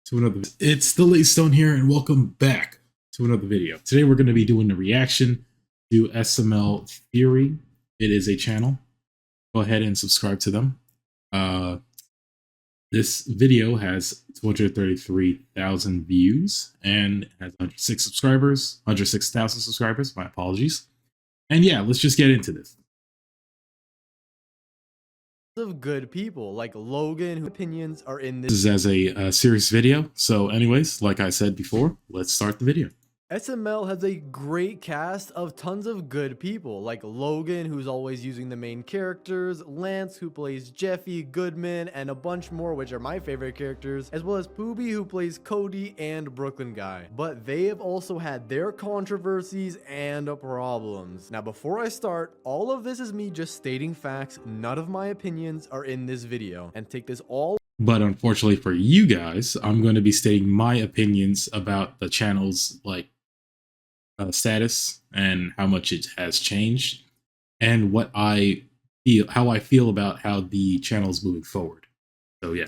to another. It's the Late Stone here, and welcome back to another video. Today we're going to be doing a reaction to SML Theory. It is a channel. Go ahead and subscribe to them. This video has 233,000 views and has 106 subscribers, 106,000 subscribers. My apologies. And yeah, let's just get into this. Of good people like Logan, whose opinions are in This is as a serious video. So anyways, like I said before, let's start the video. SML has a great cast of tons of good people like Logan, who's always using the main characters, Lance, who plays Jeffy, Goodman, and a bunch more, which are my favorite characters, as well as Pooby, who plays Cody, and Brooklyn Guy. But they have also had their controversies and problems. Now, before I start, all of this is me just stating facts. None of my opinions are in this video, and take this all. But unfortunately for you guys, I'm going to be stating my opinions about the channel's status and how much it has changed and what I feel, how I feel about how the channel is moving forward. So yeah.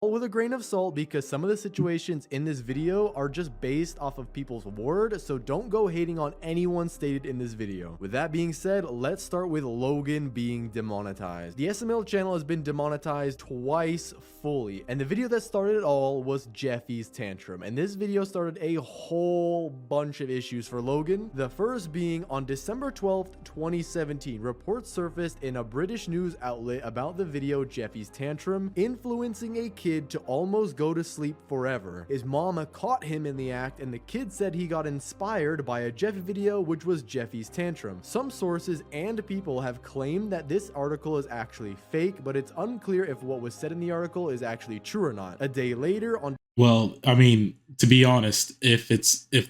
With a grain of salt, because some of the situations in this video are just based off of people's word, so don't go hating on anyone stated in this video. With that being said, let's start with Logan being demonetized. The SML channel has been demonetized twice fully, and the video that started it all was Jeffy's tantrum, and this video started a whole bunch of issues for Logan. The first being on December 12th, 2017, reports surfaced in a British news outlet about the video Jeffy's tantrum influencing a kid to almost go to sleep forever. His mama caught him in the act, and the kid said he got inspired by a Jeffy video, which was Jeffy's tantrum. Some sources and people have claimed that this article is actually fake, but it's unclear if what was said in the article is actually true or not. A day later on. Well, I mean, to be honest, if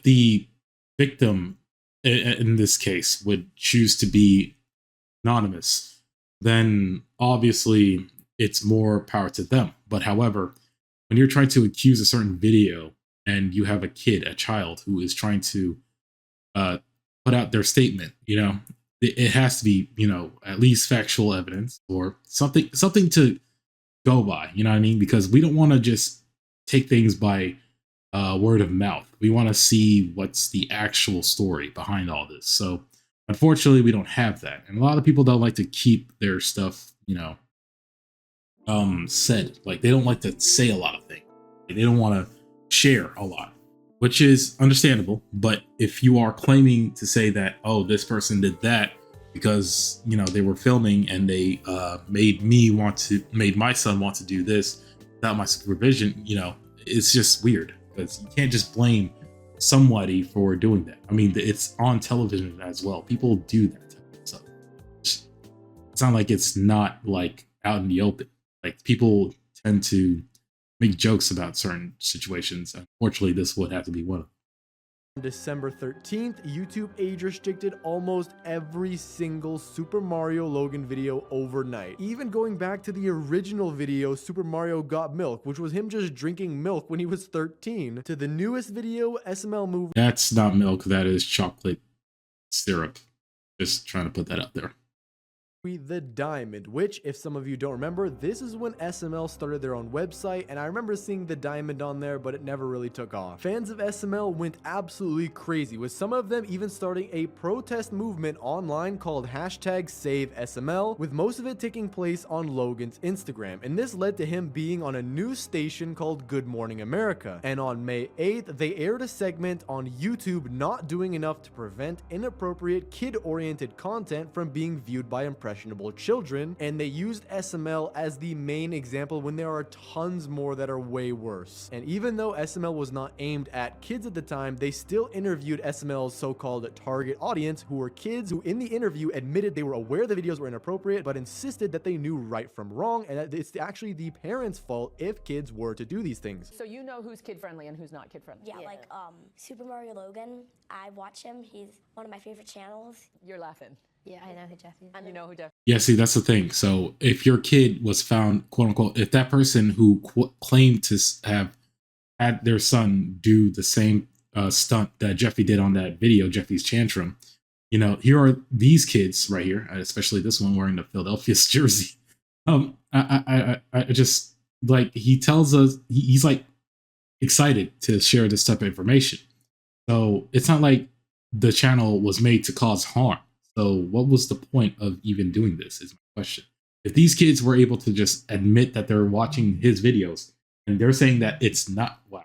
the victim in this case would choose to be anonymous, then obviously it's more power to them. But however, when you're trying to accuse a certain video and you have a child who is trying to put out their statement, it has to be, at least factual evidence or something to go by, you know what I mean? Because we don't want to just take things by word of mouth. We want to see what's the actual story behind all this. So unfortunately, we don't have that. And a lot of people don't like to keep their stuff, said. Like, they don't like to say a lot of things. They don't want to share a lot, which is understandable. But if you are claiming to say that, oh, this person did that because they were filming and they made my son want to do this without my supervision, it's just weird, because you can't just blame somebody for doing that. I mean, it's on television as well. People do that, so it's not like it's not like out in the open. Like, people tend to make jokes about certain situations. Unfortunately, this would have to be one of them. On December 13th, YouTube age restricted almost every single Super Mario Logan video overnight. Even going back to the original video, Super Mario Got Milk, which was him just drinking milk when he was 13, to the newest video, SML moved. That's not milk, that is chocolate syrup. Just trying to put that out there. The Diamond, which, if some of you don't remember, this is when SML started their own website, and I remember seeing the Diamond on there, but it never really took off. Fans of SML went absolutely crazy, with some of them even starting a protest movement online called #SaveSML, with most of it taking place on Logan's Instagram, and this led to him being on a news station called Good Morning America. And on May 8th, they aired a segment on YouTube not doing enough to prevent inappropriate kid-oriented content from being viewed by impressionable children, and they used SML as the main example when there are tons more that are way worse. And even though SML was not aimed at kids at the time, they still interviewed SML's so-called target audience, who were kids who in the interview admitted they were aware the videos were inappropriate, but insisted that they knew right from wrong, and that it's actually the parents' fault if kids were to do these things. So you know who's kid-friendly and who's not kid-friendly? Yeah, like Super Mario Logan, I watch him. He's one of my favorite channels. You're laughing. Yeah, I know who Jeff is. You know who Jeff. Yeah, see, that's the thing. So if your kid was found, quote unquote, if that person who claimed to have had their son do the same stunt that Jeffy did on that video, Jeffy's tantrum, here are these kids right here, especially this one wearing the Philadelphia's jersey. I just, like, he tells us, he's like excited to share this type of information. So it's not like the channel was made to cause harm. So what was the point of even doing this is my question. If these kids were able to just admit that they're watching his videos and they're saying that it's not, wow.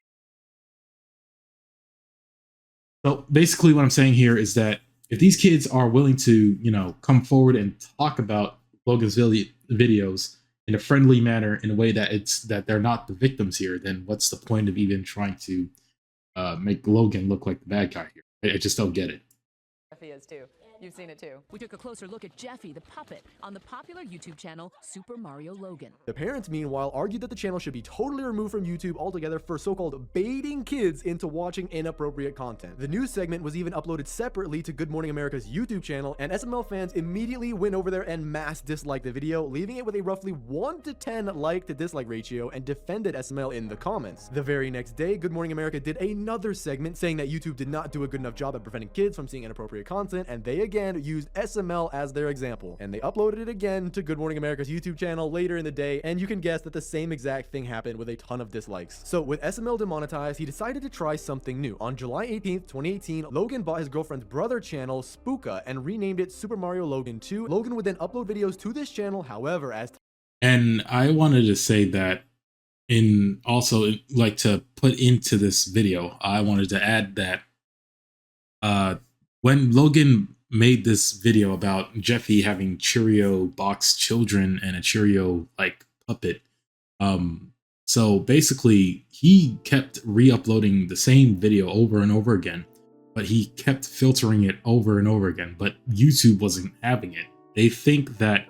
So basically what I'm saying here is that if these kids are willing to, come forward and talk about Logan's videos in a friendly manner, in a way that they're not the victims here, then what's the point of even trying to make Logan look like the bad guy here? I just don't get it. Jeffy is too. You've seen it too. We took a closer look at Jeffy, the puppet, on the popular YouTube channel Super Mario Logan. The parents, meanwhile, argued that the channel should be totally removed from YouTube altogether for so-called baiting kids into watching inappropriate content. The news segment was even uploaded separately to Good Morning America's YouTube channel, and SML fans immediately went over there and mass disliked the video, leaving it with a roughly 1 to 10 like to dislike ratio, and defended SML in the comments. The very next day, Good Morning America did another segment saying that YouTube did not do a good enough job at preventing kids from seeing inappropriate content, and they again used SML as their example. And they uploaded it again to Good Morning America's YouTube channel later in the day, and you can guess that the same exact thing happened with a ton of dislikes. So with SML demonetized, he decided to try something new. On July 18th, 2018, Logan bought his girlfriend's brother channel, Spooka, and renamed it Super Mario Logan 2. Logan would then upload videos to this channel, however, And I wanted to say that to put into this video, I wanted to add that when Logan made this video about Jeffy having Cheerio box children and a Cheerio like puppet, so basically he kept re-uploading the same video over and over again, but he kept filtering it over and over again, but YouTube wasn't having it. They think that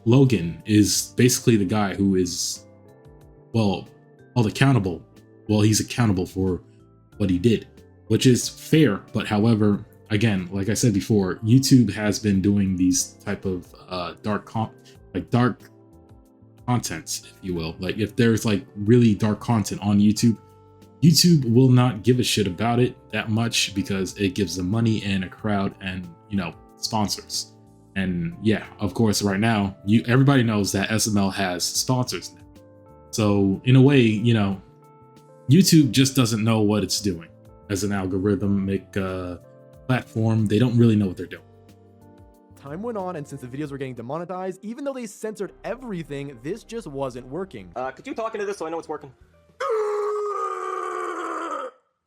Logan is basically the guy who is, held accountable. Well, he's accountable for what he did, which is fair. But however, again, like I said before, YouTube has been doing these type of dark contents, if you will. Like if there's like really dark content on YouTube, YouTube will not give a shit about it that much because it gives them money and a crowd and, sponsors. And yeah, of course, right now, everybody knows that SML has sponsors now. So in a way, YouTube just doesn't know what it's doing as an algorithmic platform. They don't really know what they're doing. Time went on, and since the videos were getting demonetized, even though they censored everything, this just wasn't working. Could you talk into this so I know it's working?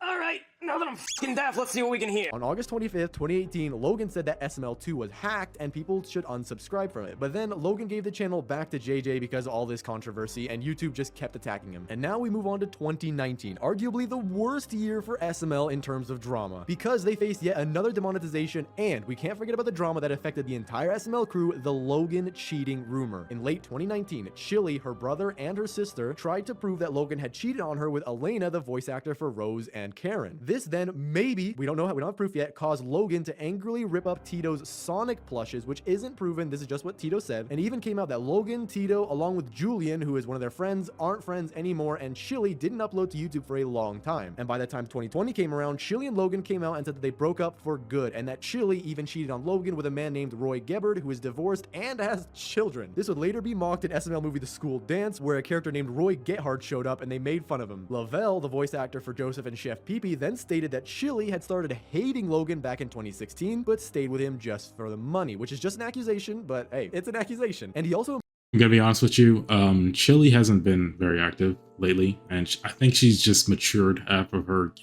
Alright, now that I'm f***ing deaf, let's see what we can hear. On August 25th, 2018, Logan said that SML2 was hacked and people should unsubscribe from it. But then Logan gave the channel back to JJ because of all this controversy, and YouTube just kept attacking him. And now we move on to 2019, arguably the worst year for SML in terms of drama, because they faced yet another demonetization, and we can't forget about the drama that affected the entire SML crew, the Logan cheating rumor. In late 2019, Chili, her brother, and her sister tried to prove that Logan had cheated on her with Elena, the voice actor for Rose and Karen. This then maybe, we don't have proof yet, caused Logan to angrily rip up Tito's Sonic plushes, which isn't proven, this is just what Tito said, and even came out that Logan, Tito, along with Julian, who is one of their friends, aren't friends anymore, and Chili didn't upload to YouTube for a long time. And by the time 2020 came around, Chili and Logan came out and said that they broke up for good, and that Chili even cheated on Logan with a man named Roy Gebbard, who is divorced and has children. This would later be mocked in SML movie The School Dance, where a character named Roy Gethard showed up and they made fun of him. Lavelle, the voice actor for Joseph and Chef Pee-Pee, then stated that Chili had started hating Logan back in 2016, but stayed with him just for the money, which is just an accusation, but hey, it's an accusation. And he also... I'm gonna be honest with you, Chili hasn't been very active lately, and I think she's just matured after her,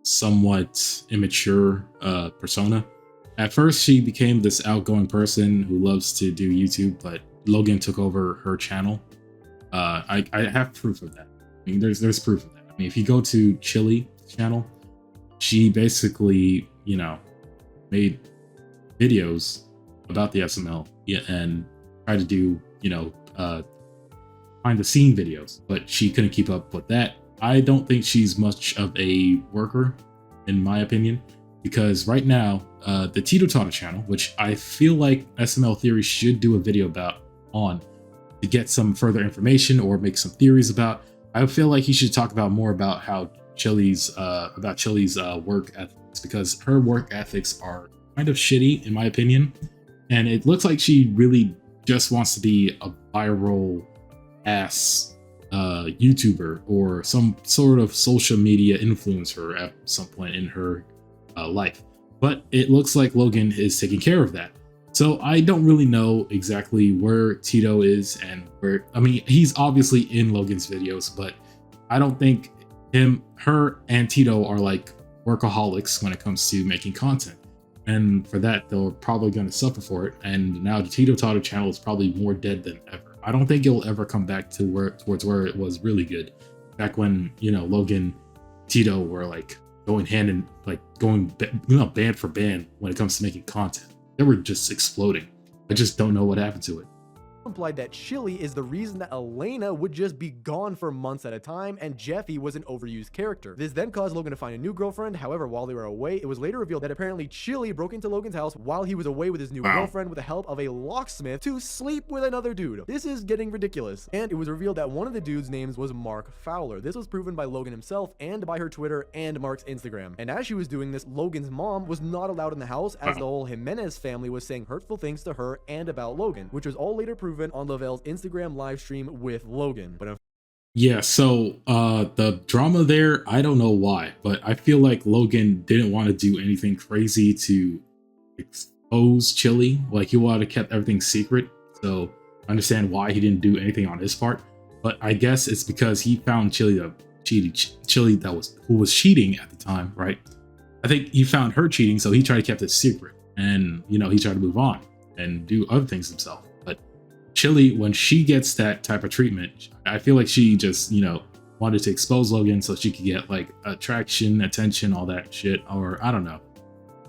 somewhat immature persona. At first, she became this outgoing person who loves to do YouTube, but Logan took over her channel. I have proof of that. I mean, there's proof of that. I mean, if you go to Chili's channel, she basically, made videos about the SML and tried to do, behind the scene videos, but she couldn't keep up with that. I don't think she's much of a worker, in my opinion, because right now, the Tito Tata channel, which I feel like SML Theory should do a video on to get some further information or make some theories about, I feel like he should talk about more about how Chili's work ethics, because her work ethics are kind of shitty, in my opinion. And it looks like she really just wants to be a viral ass YouTuber or some sort of social media influencer at some point in her life. But it looks like Logan is taking care of that. So I don't really know exactly where Tito is and where, I mean, he's obviously in Logan's videos, but I don't think her and Tito are like workaholics when it comes to making content. And for that, they're probably going to suffer for it. And now the Tito Tato channel is probably more dead than ever. I don't think it'll ever come back to towards where it was really good. Back when, you know, Logan, Tito were like going hand in, like going, band for band when it comes to making content. They were just exploding. I just don't know what happened to it. Implied that Chili is the reason that Elena would just be gone for months at a time, and Jeffy was an overused character. This then caused Logan to find a new girlfriend. However, while they were away, it was later revealed that apparently Chili broke into Logan's house while he was away with his new girlfriend with the help of a locksmith to sleep with another dude. This is getting ridiculous. And it was revealed that one of the dudes' names was Mark Fowler. This was proven by Logan himself and by her Twitter and Mark's Instagram. And as she was doing this, Logan's mom was not allowed in the house as the whole Jimenez family was saying hurtful things to her and about Logan, which was all later proven on Lavelle's Instagram live stream with Logan. But yeah, so the drama there, I don't know why, but I feel like Logan didn't want to do anything crazy to expose Chili. Like, he wanted to keep everything secret. So I understand why he didn't do anything on his part. But I guess it's because he found Chili who was cheating at the time, right? I think he found her cheating, so he tried to keep it secret. And, you know, he tried to move on and do other things himself. But Chili, when she gets that type of treatment, I feel like she just, you know, wanted to expose Logan so she could get like attraction, attention, all that shit, or I don't know.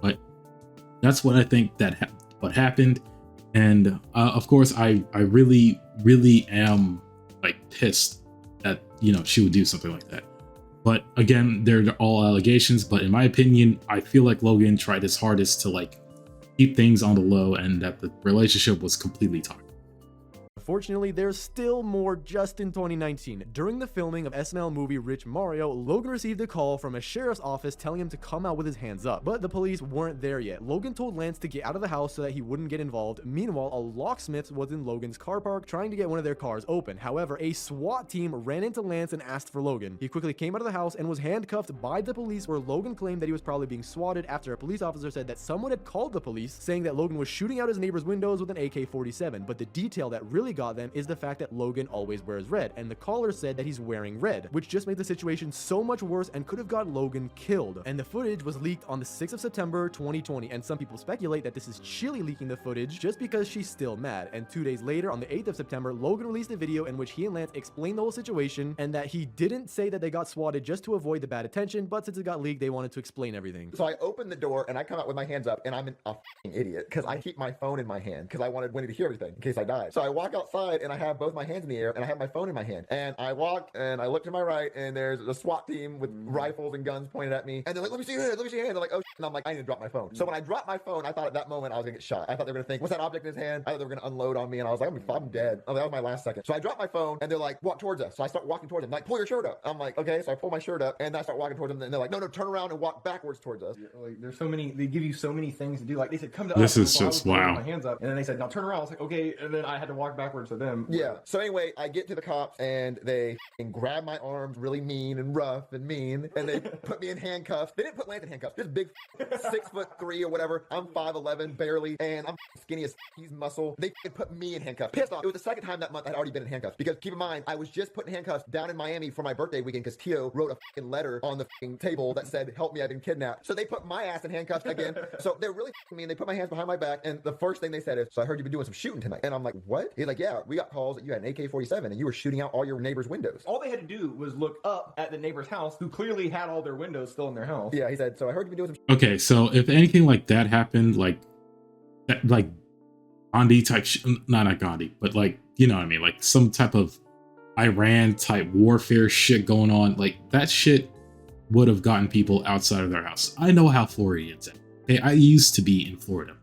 But that's what I think what happened. And of course, I really am like pissed that, you know, she would do something like that. But again, they're all allegations. But in my opinion, I feel like Logan tried his hardest to like keep things on the low, and that the relationship was completely toxic. Unfortunately, there's still more just in 2019. During the filming of SML movie Rich Mario, Logan received a call from a sheriff's office telling him to come out with his hands up, but the police weren't there yet. Logan told Lance to get out of the house so that he wouldn't get involved. Meanwhile, a locksmith was in Logan's car park trying to get one of their cars open. However, a SWAT team ran into Lance and asked for Logan. He quickly came out of the house and was handcuffed by the police, where Logan claimed that he was probably being swatted after a police officer said that someone had called the police saying that Logan was shooting out his neighbor's windows with an AK-47. But the detail that really got them is the fact that Logan always wears red, and the caller said that he's wearing red, which just made the situation so much worse and could have got Logan killed. And the footage was leaked on the 6th of September 2020, and some people speculate that this is Chili leaking the footage just because she's still mad. And 2 days later, on the 8th of September, Logan released a video in which he and Lance explained the whole situation, and that he didn't say that they got swatted just to avoid the bad attention, but since it got leaked, they wanted to explain everything. So I open the door and I come out with my hands up, and I'm a f***ing idiot because I keep my phone in my hand because I wanted Winnie to hear everything in case I died. So I walk outside and I have both my hands in the air and I have my phone in my hand, and I walk and I look to my right and there's a SWAT team with rifles and guns pointed at me, and they're like, let me see your hand, let me see your hand. They're like, oh shit. And I'm like, I need to drop my phone. So when I dropped my phone, I thought at that moment I was gonna get shot. I thought they were gonna think, what's that object in his hand? I thought they were gonna unload on me, and I was like, I'm dead. Oh, that was my last second. So I dropped my phone and they're like, walk towards us. So I start walking towards them, like, pull your shirt up. I'm like, okay. So I pull my shirt up and I start walking towards them, and they're like, no, turn around and walk backwards towards us. Like, there's so many, they give you so many things to do. Like, they said, come to This us. is So I just was throwing wow. my hands up, and then they said, now turn around. I was like, okay. And then I had to walk backwards to them. Yeah. So anyway, I get to the cops and they grab my arms really mean and rough and mean, and they put me in handcuffs. They didn't put Lance in handcuffs. This big 6'3" or whatever. I'm 5'11" barely, and I'm skinny as he's muscle. They put me in handcuffs. Pissed off. It was the second time that month I'd already been in handcuffs, because keep in mind, I was just put in handcuffs down in Miami for my birthday weekend because Tio wrote a letter on the table that said, help me, I've been kidnapped. So they put my ass in handcuffs again. So they're really me, and they put my hands behind my back, and the first thing they said is, so I heard you've been doing some shooting tonight. And I'm like, what? He's like, yeah, we got calls that you had an AK-47 and you were shooting out all your neighbors' windows. All they had to do was look up at the neighbor's house, who clearly had all their windows still in their house. Yeah, he said, so I heard you've been doing some Okay, so if anything like that happened, like Gandhi type, not Gandhi, but like, you know what I mean, like some type of Iran type warfare shit going on, like that shit would have gotten people outside of their house. I know how Florida is. Okay, I used to be in Florida.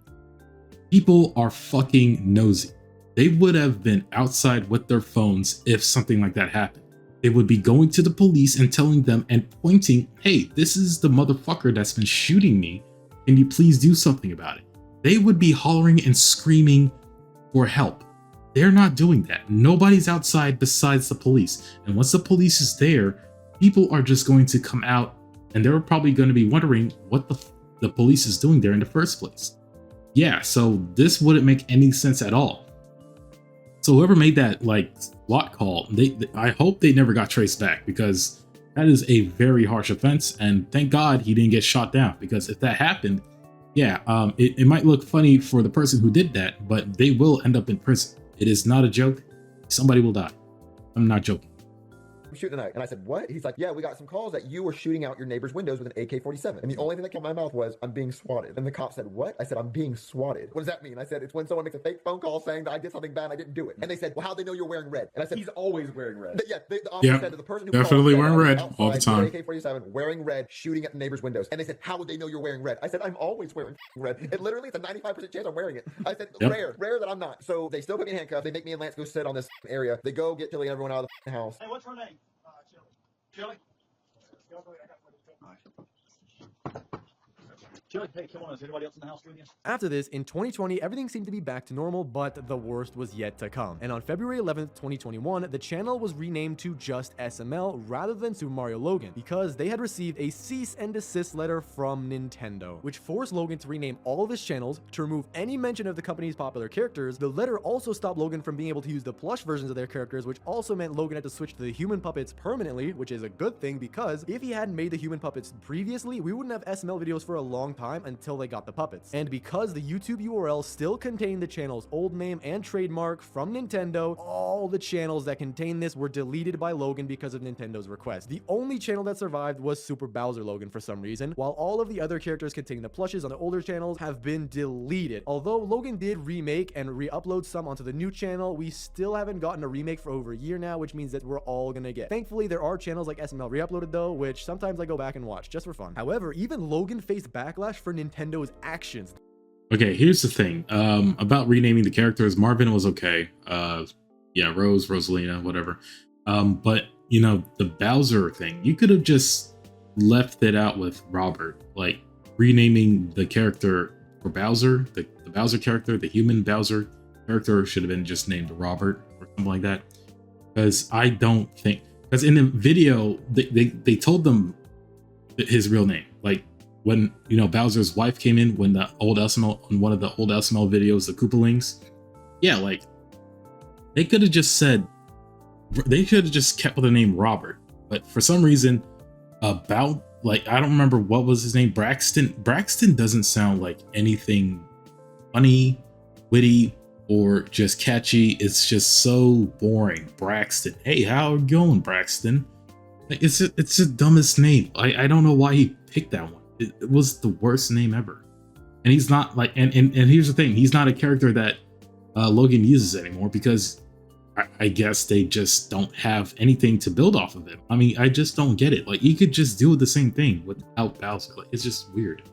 People are fucking nosy. They would have been outside with their phones if something like that happened. They would be going to the police and telling them and pointing, hey, this is the motherfucker that's been shooting me. Can you please do something about it? They would be hollering and screaming for help. they're not doing that. Nobody's outside besides the police. And once the police is there, people are just going to come out and they're probably going to be wondering what the police is doing there in the first place. Yeah, so this wouldn't make any sense at all. So whoever made that like SWAT call, I hope they never got traced back, because that is a very harsh offense. And thank God he didn't get shot down, because if that happened, yeah, it might look funny for the person who did that, but they will end up in prison. It is not a joke. Somebody will die. I'm not joking. I'm shooting tonight. And I said, what? He's like, yeah, we got some calls that you were shooting out your neighbor's windows with an AK-47. And the only thing that came out of my mouth was, I'm being swatted. And the cop said, what? I said, I'm being swatted. What does that mean? I said, it's when someone makes a fake phone call saying that I did something bad and I didn't do it. And they said, well, how'd they know you're wearing red? And I said, He's always wearing red. yeah, the officer said to the person who definitely called, wearing red all the outside time. with an AK-47, wearing red, shooting at the neighbor's windows. And they said, how would they know you're wearing red? I said, I'm always wearing red. It literally, it's a 95% chance I'm wearing it. I said, rare that I'm not. So they still put me in handcuffs. They make me and Lance go sit on this area. They go get Tilly and everyone out of the house. Hey, what's her name? Chili. Chili, hey, come on. Is anybody else in the house with you? After this, in 2020, everything seemed to be back to normal, but the worst was yet to come. And on February 11th, 2021, the channel was renamed to just SML rather than Super Mario Logan, because they had received a cease and desist letter from Nintendo, which forced Logan to rename all of his channels, to remove any mention of the company's popular characters. The letter also stopped Logan from being able to use the plush versions of their characters, which also meant Logan had to switch to the human puppets permanently, which is a good thing, because if he hadn't made the human puppets previously, we wouldn't have SML videos for a long time until they got the puppets. And because the YouTube URL still contained the channel's old name and trademark from Nintendo, all the channels that contained this were deleted by Logan because of Nintendo's request. The only channel that survived was Super Bowser Logan for some reason, while all of the other characters containing the plushes on the older channels have been deleted. Although Logan did remake and re-upload some onto the new channel, we still haven't gotten a remake for over a year now, which means that we're all gonna get. Thankfully, there are channels like SML re-uploaded though, which sometimes I go back and watch just for fun. However, even Logan faced backlash for Nintendo's actions. Okay, here's the thing about renaming the characters. Marvin was okay. Yeah, Rose, Rosalina, whatever. But you know, the Bowser thing, you could have just left it out with Robert, like renaming the character for Bowser, the Bowser character, the human Bowser character should have been just named Robert or something like that. Because I don't think, because in the video they told them his real name, like when, you know, Bowser's wife came in, when the old SML, on one of the old SML videos, the Koopalings, yeah, like they could have just said, they could have just kept with the name Robert. But for some reason, about, like, I don't remember what was his name, Braxton doesn't sound like anything funny, witty, or just catchy. It's just so boring. Braxton, hey, how are you going, Braxton? Like, it's the dumbest name. I don't know why he picked that one. It was the worst name ever. And he's not like, and here's the thing, he's not a character that Logan uses anymore, because I guess they just don't have anything to build off of him. I mean, I just don't get it. Like, you could just do the same thing without Bowser. Like, it's just weird.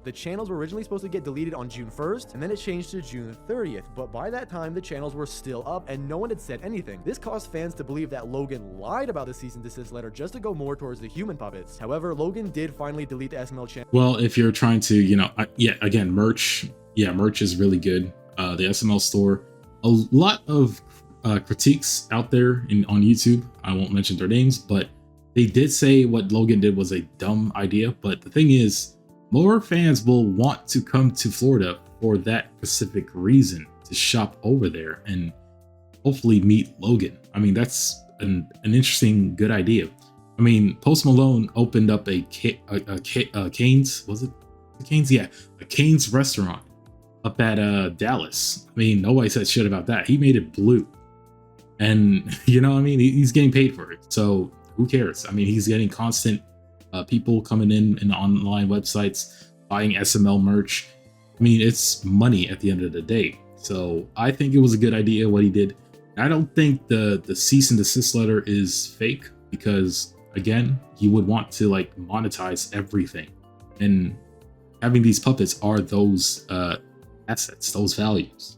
The channels were originally supposed to get deleted on June 1st, and then it changed to June 30th, but by that time, the channels were still up, and no one had said anything. This caused fans to believe that Logan lied about the cease and desist letter just to go more towards the human puppets. However, Logan did finally delete the SML channel. Well, if you're trying to, you know, yeah, again, merch is really good. The SML store, a lot of critiques out there on YouTube. I won't mention their names, but they did say what Logan did was a dumb idea. But the thing is, more fans will want to come to Florida for that specific reason, to shop over there and hopefully meet Logan. I mean, that's an interesting, good idea. I mean, Post Malone opened up a Cane's, was it Cane's? Yeah, a Cane's restaurant up at Dallas. I mean, nobody said shit about that. He made it blue. And, you know what I mean? He's getting paid for it. So who cares? I mean, he's getting constant people coming in online websites, buying SML merch. I mean, it's money at the end of the day. So I think it was a good idea what he did. I don't think the cease and desist letter is fake, because again, he would want to like monetize everything. And having these puppets are those assets, those values.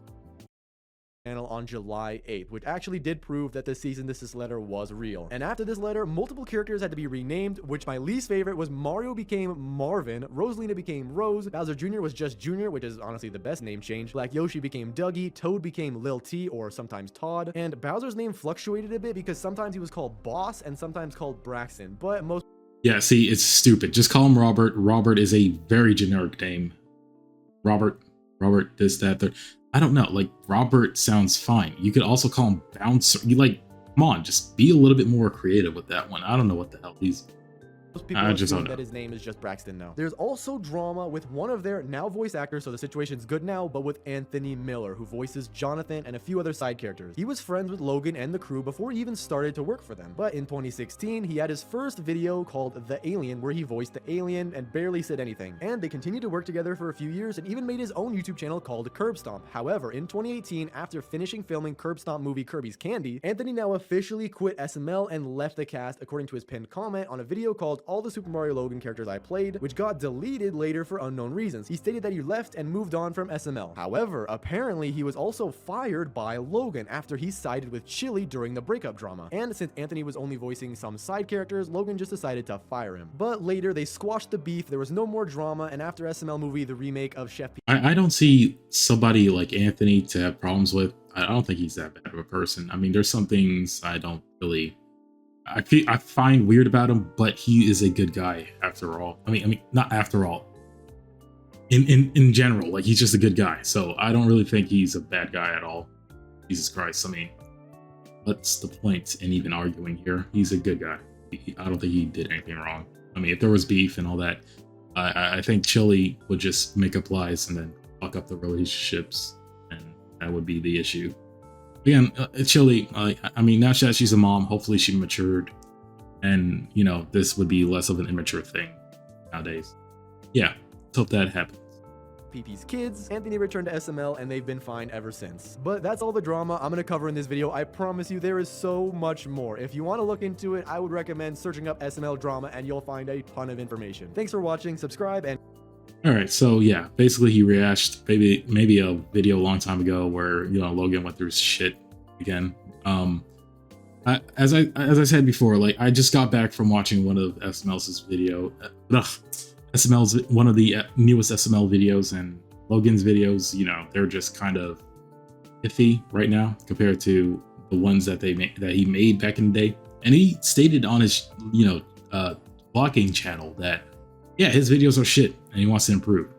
On on July 8th, which actually did prove that the cease and desist letter was real. And after this letter, multiple characters had to be renamed, which my least favorite was Mario became Marvin, Rosalina became Rose, Bowser Jr. was just Jr., which is honestly the best name change, Black Yoshi became Dougie, Toad became Lil T or sometimes Todd, and Bowser's name fluctuated a bit because sometimes he was called Boss and sometimes called Braxton, but most... Yeah, see, it's stupid. Just call him Robert. Robert is a very generic name. Robert, this, that, third. I don't know. Like, Robert sounds fine. You could also call him Bouncer. You like, come on, just be a little bit more creative with that one. I don't know what the hell these... people assume that his name is just Braxton now. There's also drama with one of their now voice actors, so the situation's good now, but with Anthony Miller, who voices Jonathan and a few other side characters. He was friends with Logan and the crew before he even started to work for them. But in 2016, he had his first video called The Alien, where he voiced the alien and barely said anything. And they continued to work together for a few years and even made his own YouTube channel called Curb Stomp. However, in 2018, after finishing filming Curb Stomp movie Kirby's Candy, Anthony now officially quit SML and left the cast, according to his pinned comment on a video called All the Super Mario Logan characters I played, which got deleted later for unknown reasons. He stated that he left and moved on from SML. However, apparently he was also fired by Logan after he sided with Chili during the breakup drama. And since Anthony was only voicing some side characters, Logan just decided to fire him. But later they squashed the beef, there was no more drama, and after SML movie, the remake of Chef P... I don't see somebody like Anthony to have problems with. I don't think he's that bad of a person. I mean, there's some things I don't really... I find weird about him, but he is a good guy after all. I mean, not after all. In general, like, he's just a good guy. So I don't really think he's a bad guy at all. Jesus Christ. I mean, what's the point in even arguing here? He's a good guy. I don't think he did anything wrong. I mean, if there was beef and all that, I think Chili would just make up lies and then fuck up the relationships, and that would be the issue. Again, Chili, I mean, now that she's a mom, hopefully she matured, and, you know, this would be less of an immature thing nowadays. Yeah, let's hope that happens. PP's kids. Anthony returned to SML and they've been fine ever since. But that's all the drama I'm going to cover in this video. I promise you there is so much more. If you want to look into it, I would recommend searching up SML drama and you'll find a ton of information. Thanks for watching, subscribe, and... Alright, so yeah, basically he rehashed maybe a video a long time ago where, you know, Logan went through shit again. As I said before, like, I just got back from watching one of SML's video. SML's one of the newest SML videos, and Logan's videos, you know, they're just kind of iffy right now compared to the ones that he made back in the day. And he stated on his, you know, vlogging channel that, yeah, his videos are shit and he wants to improve.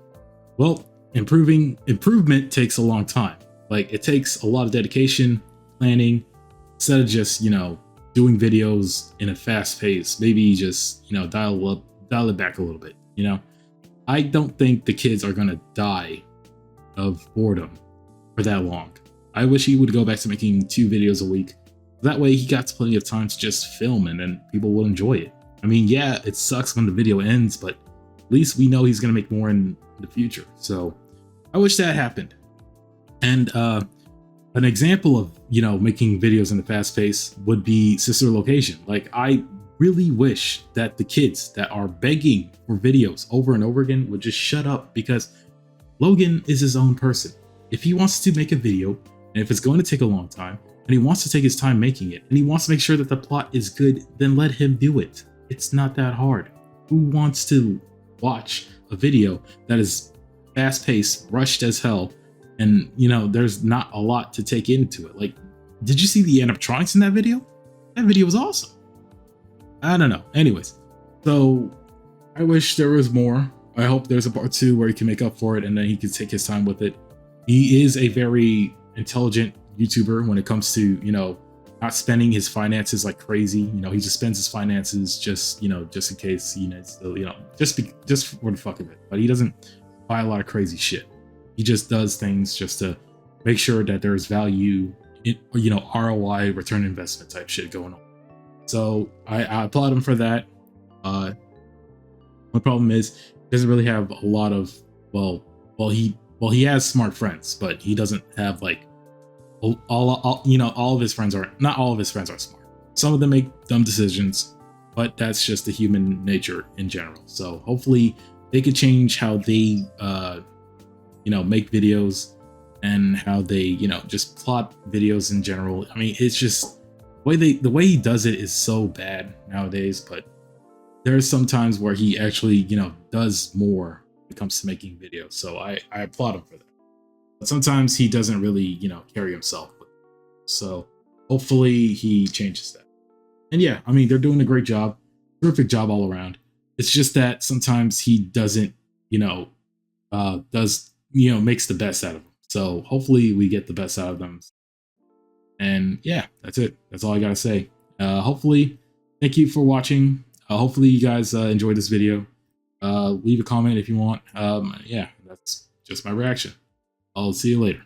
Well, improvement takes a long time. Like, it takes a lot of dedication, planning, instead of just, you know, doing videos in a fast pace. Maybe just, you know, dial it back a little bit, you know? I don't think the kids are gonna die of boredom for that long. I wish he would go back to making 2 videos a week. That way he got plenty of time to just film and then people will enjoy it. I mean, yeah, it sucks when the video ends, but at least we know he's gonna make more in the future. So I wish that happened. And an example of, you know, making videos in a fast pace would be Sister Location. Like, I really wish that the kids that are begging for videos over and over again would just shut up, because Logan is his own person. If he wants to make a video, and if it's going to take a long time, and he wants to take his time making it, and he wants to make sure that the plot is good, then let him do it. It's not that hard. Who wants to watch a video that is fast-paced, rushed as hell, and, you know, there's not a lot to take into it? Like, did you see the animatronics in that video? That video was awesome. I don't know. Anyways, so I wish there was more. I hope there's a part 2 where he can make up for it and then he can take his time with it. He is a very intelligent YouTuber when it comes to, you know, not spending his finances like crazy. You know, he just spends his finances just, you know, just in case he needs to, you know, just for the fuck of it. But he doesn't buy a lot of crazy shit. He just does things just to make sure that there's value, in, you know, ROI, return investment type shit going on. So I applaud him for that. The problem is he doesn't really have a lot of, well, he has smart friends, but he doesn't have like all you know, all of his friends are, not all of his friends are smart. Some of them make dumb decisions, but that's just the human nature in general. So hopefully they could change how they, you know, make videos and how they, you know, just plot videos in general. I mean, it's just the way he does it is so bad nowadays, but there's some times where he actually, you know, does more when it comes to making videos. So I applaud him for that. But sometimes he doesn't really, you know, carry himself. So hopefully he changes that. And yeah, I mean, they're doing a great job. Terrific job all around. It's just that sometimes he doesn't, you know, makes the best out of them. So hopefully we get the best out of them. And yeah, that's it. That's all I gotta say. Hopefully, thank you for watching. Hopefully you guys enjoyed this video. Leave a comment if you want. Yeah, that's just my reaction. I'll see you later.